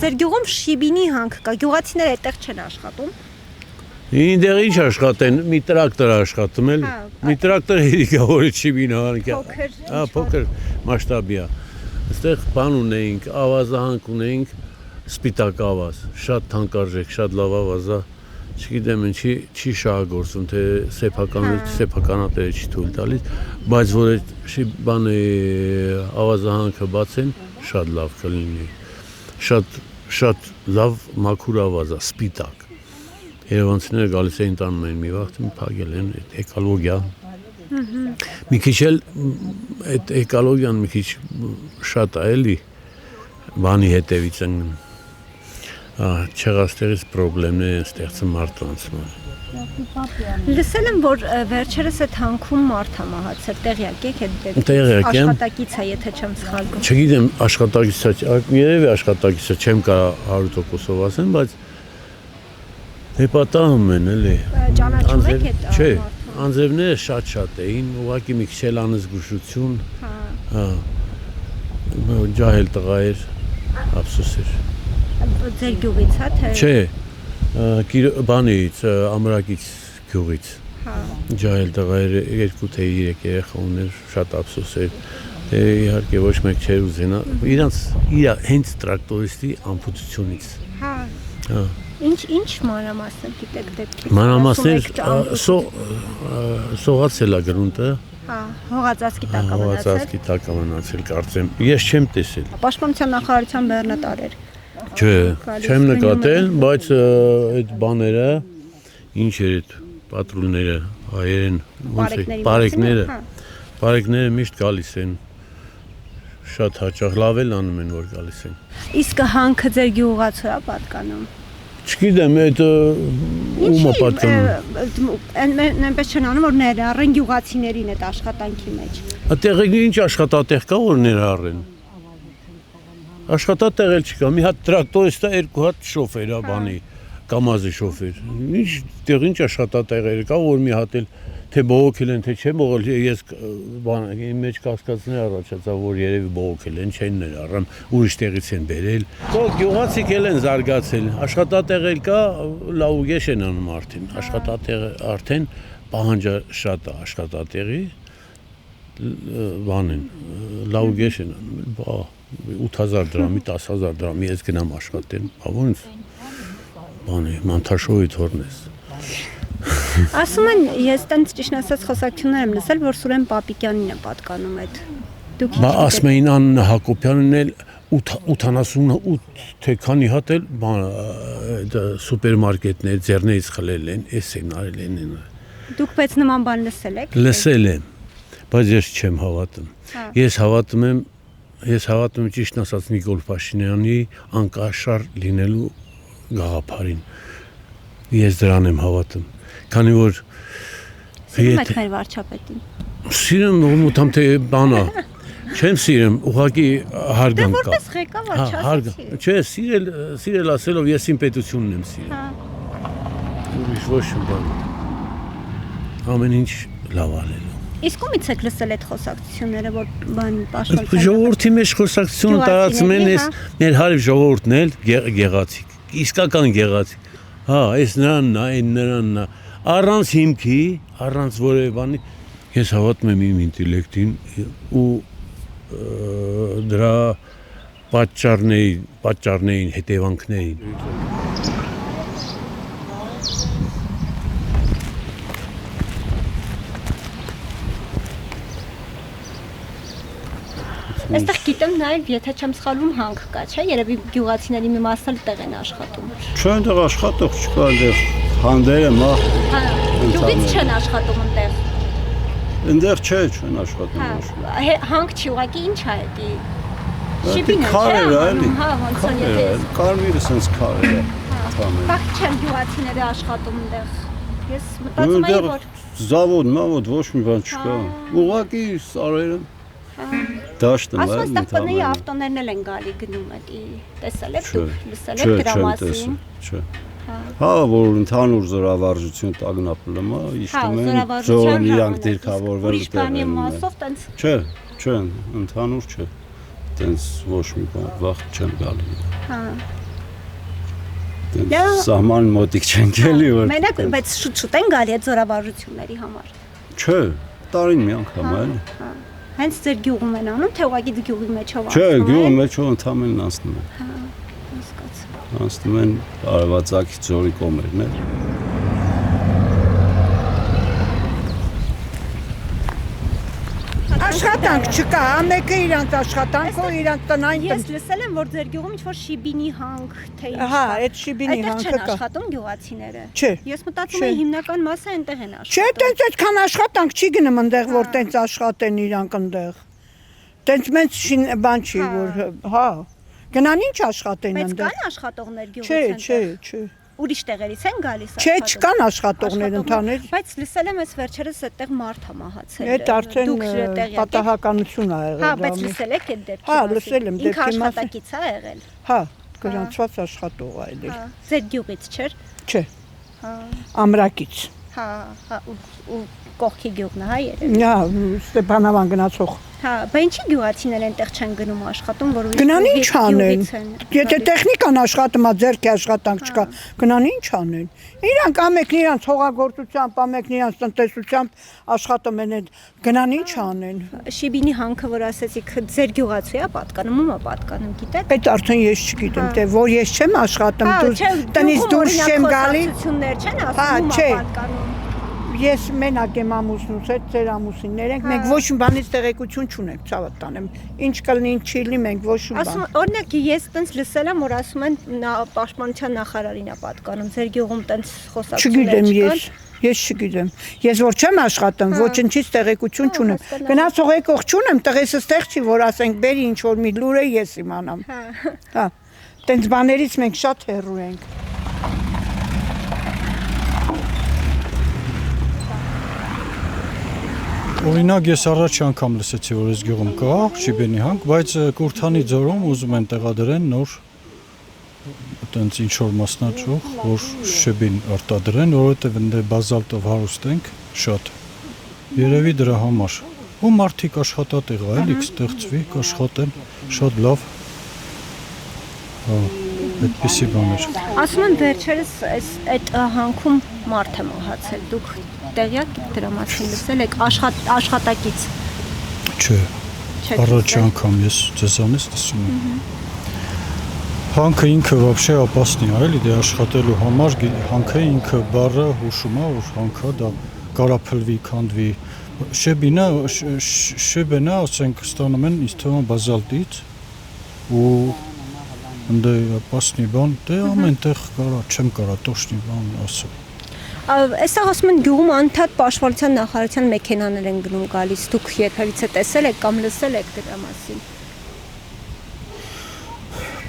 ձեր գյուղում շիբինի հանք կա, գյուղացիները այդտեղ չեն աշխատում։ Ինդեղ ինչ աշխատեն, մի տրակտոր աշխատում էլ, մի տրակտոր հերիկա, որը շիբին հանք է։ Փոքր մասշտաբիա։ Այստեղ բան ունեինք, ավազահանք ունեինք, սպիտակ ավազ, շատ թանկարժեք, շատ լավ ավազ է, չգիտեմ ինչի չի շահագործում, թե սեփականատերը չի թույլ տալիս, բայց որ այդ բանը ավազահանքը բացեն, շատ լավ կլինի, շատ լավ մաքուր ավազ է, սպիտակ։ Երևանցիները գալիս էին տանում էին մի վաղ, փակել են այդ էկոլոգիա։ Մի քիչ էլ այդ էկոլոգիան մի քիչ շատ է էլի բանի հետևից ընկնում։ Չեղաստեղից խնդիրներ են ստեղծում մարդկանց։ Լսել եմ, որ վերջերս այդ հանքում մարդ է մահացել, տեղյակ եք այդ տեղյակ եմ։ Աշխատակից է, եթե չեմ սխալվում։ Չգիտեմ, աշխատակից է, երևի աշխատակից է, չեմ կարող 100%-ով ասեմ, բայց Հեպատահում են էլի։ Ճանաչում եք այդ Չէ, անձևները շատ էին, ուղղակի մի քիչ էլ անզգուշություն, ջահել տղա էր, ափսոս էր։ Ձեր գյուղից է, թե։ Չէ, բանից, ամրակից գյուղից։ Ջահել տղա էր, 2 թե 3 երեխա ուներ, շատ ափսոս էր։ Իհարկե ոչ մեկ չէր ուզենա, իր հենց տրակտորիստի ամփոփությունից։ Ինչ մանրամասներ գիտեք դեպքի։ Մանրամասներ սողացել է գրունտը։ Հողածածկի տակ է մնացել։ Հողածածկի տակ է մնացել, կարծեմ։ Ես չեմ տեսել։ Պաշտպանության նախարարության բեռնատար էր։ Չէ, չեմ նկատել, բայց այդ բաները ինչ էր այդ պատրուլները, հայերեն, բարեկները միշտ գալիս են։ Շատ հաճախ լավ էլ անում են, որ գալիս են։ Իսկ հանքը ձեր գյուղացու է պատկանում։ Չգիտեմ, այդ ումա պատկանում։ Նույնպես չեն անում, որ ներառեն գյուղացիներին այդ աշխատանքի մեջ։ Այդտեղ ինչ աշխատատեղ կա, որ ներառեն։ Աշխատատեղ էլ չկա, մի հատ տրակտորիստ է, 2 հատ շոֆեր է բանի, կամազի շոֆեր։ Ինչ աշխատատեղեր կա, որ մի հատ էլ թե բողոքել են, թե չեն բողոքել, ես իմ մեջ կասկածներ առաջացա, որ երևի բողոքել են, չեն ներառում, ուրիշ տեղից են բերել։ Գյուղացիք էլ են զարգացել, աշխատատեղ էլ կա, լավ ուգեշ են անում արդեն, աշխատատեղը արդեն պահանջը շատ է աշխատատեղի, բան են, լավ ուգեշ են անում, 8000 դրամի, 10000 դրամի ես գնամ աշխատեմ, ոնց բան է, մանթաշովի թորնես։ Ասում են, ես տենց ճիշտ ասած խոսակցություններ եմ լսել, որ Սուրեն Պապիկյանին է պատկանում այդ։ Դուք ինչ։ Ասում էին Աննա Հակոբյանն էլ 88 թե քանի հատ էլ սուպերմարկետներ ձեռներից խլել են, էս են արել են։ Դուք բայց նման բան լսել եք։ Լսել եմ, բայց ես չեմ հավատում։ Ես հավատում եմ ճիշտ ասած Նիկոլ Փաշինյանի անկաշար լինելու գաղափարին։ Ես դրան եմ հավատում։ Քանի որ Սիրում եք մեր վարչապետին։ Սիրում ումութամ թե բանա։ Չեմ սիրում, ուղղակի հարգամ կա։ Որպես ղեկավար չասացի։ Չէ, սիրել ասելով ես իմ պետությունն եմ սիրում։ Ուրիշ ոչ բան։ Ամեն ինչ լավ ալելու։ Իսկ ումից եք լսել այդ խոսակցությունները, որ բան պաշտպանության։ Ժողովրդի մեջ խոսակցություն տարածում են, մեր հարև ժողովուրդն էլ գեղացիկ, իսկական գեղացիկ։ Այս նրանն է, այն նրանն է, առանց հիմքի, առանց որևէ բանի, ես հավատում եմ իմ ինտելեկտին ու դրա պատճառներին, հետևանքներին։ Այստեղ գիտեմ նաև, եթե չեմ սխալվում, հանք կա, չէ՞, երևի գյուղացիների մի մասը էլ տեղ են աշխատում։ Չէ, այնտեղ աշխատող չկա, այնտեղ հանդերը մա։ Գյուղից չեն աշխատում այնտեղ։ Այնտեղ չեն աշխատում։ Հանք չի, ուղղակի ինչ է դա։ Շիբին է, չէ՞։ Հա, ոնց է եթե։ Կարմիրը sense քարեր է։ Բախ չեն գյուղացիները աշխատում այնտեղ։ Ես մտածում եի, որ զավոդ ոչ մի բան չկա։ Ուղղակի սարերը դաշտն է։ Ասում եմ, տպնեի ավտոներն էլ են գալի գնում էդի, տեսել եք դուք, լսել եք դրա մասին։ Չէ։ Հա, որ ընդհանուր զորավարժություն տագնապելը, իշտում են ժողովրդին իրանք դիրքավորվել ուրիշ բանի մասով տենց։ Չէ, ընդհանուր չէ։ Տենց ոչ մի բան վաղ չեն գալի։ Հա։ Սահման մոտիկ չենք էլի որ։ Մենակ բայց շուտ են գալի այդ զորավարժությունների համար։ Չէ, տարին մի անգամ էլի։ Հենց ձեր գյուղում են անում, թե ուղղակի գյուղի մեջով Չէ, գյուղի մեջով ընդհանրապես անցնում են։ Հասկացա։ Անցնում են արևածագի ձորի կողմերն էլ։ Աշխատանք չկա, մեկը իրանց աշխատանքով, իրանց տնային Ես լսել եմ, որ ձեր գյուղում ինչ-որ շիբինի հանք, թե ինչ։ Հա, այդ շիբինի հանքը Այդտեղ չեն կա։ աշխատում գյուղացիները։ Չէ, Ես մտածում եմ հիմնական մասը այնտեղ են Չէ, աշխատում։ տենց այդքան աշխատանք չի գնում այնտեղ, որ տենց աշխատեն իրանք այնտեղ։ Տենց մեծ բան չի, որ հա, գնան ինչ աշխատեն Բայց այնտեղ։ կան աշխատողներ գյուղի Չէ, ցենտրում։ չէ։ Ուրիշ տեղերից են գալիս Չէ, չկան աշխատողներ ընդհանուր։ Բայց լսել եմ այս վերջերս այդտեղ մարդ է մահացել։ Այդ արդեն պատահականություն ա եղել։ Հա, բայց լսել եք այդ դեպքի Հա, լսել եմ, Ինքը դեպքի մասին։ աշխատակից է եղել։ Հա, գրանցված աշխատող ա եղել։ Հա, ձեր գյուղից չէր։ Չէ, Հա, ամրակից։ հա, ու կողքի գյուղն է, հա, երևի։ Հա, Ստեփանավան գնացող։ Հա, բայց ինչի գյուղացիներ այնտեղ չեն գնում աշխատում, որ Գնան ինչ անեն։ Եթե տեխնիկան աշխատում է, ձերքի աշխատանք չկա, գնան ինչ անեն։ Իրանք ամենքն իրանք հողագործությամբ, ամենքն իրանք տնտեսությամբ աշխատում են, գնան ինչ անեն։ Շիբինի հանքը, որ ասեցիք, ձեր գյուղացու է պատկանում, ում է պատկանում, գիտեք։ Այդ արդեն ես չգիտեմ, թե որ ես չեմ աշխատում, տնից դուրս չեմ գալի։ Չեն Հա, ասում, ում է չէ։ պատկանում։ Ես մենակ եմ ամուսնուս հետ, ձեր ամուսիններ ենք, մենք ոչ մի բանից տեղեկություն չունենք, ցավդ տանեմ։ Ինչ կլինի, ինչ չի լինի, մենք ոչ մի Ասում, բան։ օրինակ ես տենց լսել եմ, որ ասում են պաշտպանության նախարարին է պատկանում, ձեր գյուղում տենց խոսակցություններ Չգիտեմ ես չգիտեմ։ Ես որ չեմ աշխատում, ոչնչից տեղեկություն չունեմ։ Գնացող եկող չունեմ, տղես ստեղ չի, որ ասենք բերի ինչ որ մի լուր է ես իմանամ։ Հա։ Տենց բաներից մենք շատ հեռու ենք։ Օրինակ ես առաջ անգամ լսեցի, որ այս գյուղում կա շիբենի հանք, բայց Կուրթանի ձորում ուզում են տեղադրեն նոր այտենց ինչ որ մասնաճյուղ, որ շիբին արտադրեն, որովհետև ընդ բազալտով հարուստ ենք շատ։ Երևի դրա համար։ Ու մարդիկ աշխատատեղ է, էլի կստեղծվի, կաշխատեն, շատ լավ։ Հա, այդպիսի բաներ։ Ասում են վերջերս այդ հանքում մարդ է մահացել, դուք տեղյակ եք դրա մասին լսել եք աշխատակից։ Չէ, առաջ անգամ ես ձեզանից լսում եմ։ Հանքը ինքը вообще опасный է, էլի դե աշխատելու համար հանքը ինքը բառը հուշում է, որ հանքը դա կարա փլվի, քանդվի։ Շեբենը, ասենք, ստանում են ինձ թվում բազալտից ու ընդ опасный բան, դե ամենտեղ կարա, չեմ կարա տոշնի բան ասել։ Այստեղ ասում են գյուղում անդադ պաշտպանության նախարարության մեքենաներ են գնում գալիս, դուք երբևիցե տեսել եք կամ լսել եք դրա մասին։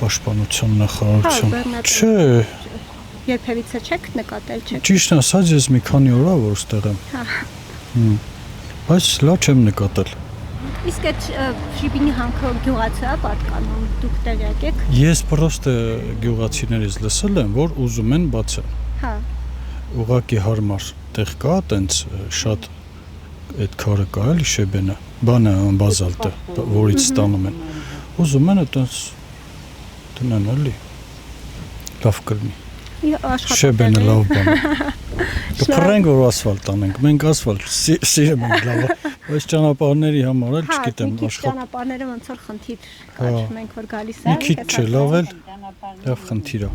Պաշտպանության նախարարություն։ Չէ, երբևիցե չեք նկատել, չեք։ Ճիշտն ասած ես մի քանի օր է որ ստեղ եմ։ Հա։ Բայց լավ չեմ նկատել։ Իսկ այդ շիբինի հանքը գյուղացու է պատկանում, դուք տեղյակ եք։ Ես պրոստը գյուղացիներից լսել եմ, որ ուզում են բացել։ Հա։ Ուղղակի հարմար տեղ կա, տենց շատ այդ քարը կա, էլի շեբենը, բանը բազալտը, որից ստանում են։ Ուզում են այտենց տնեն, էլի։ Լավ կլինի։ Շեբենը լավ բան է։ Կփռենք որ ասֆալտ անենք, մենք ասֆալտ սիրում ենք լավ, բայց ճանապարհների համար էլ չգիտեմ աշխատանք։ Ճանապարհները ոնց որ խնդիր կա, մենք որ գալիս ենք։ Մի քիչ չէ, լավ էլ, լավ խնդիր է։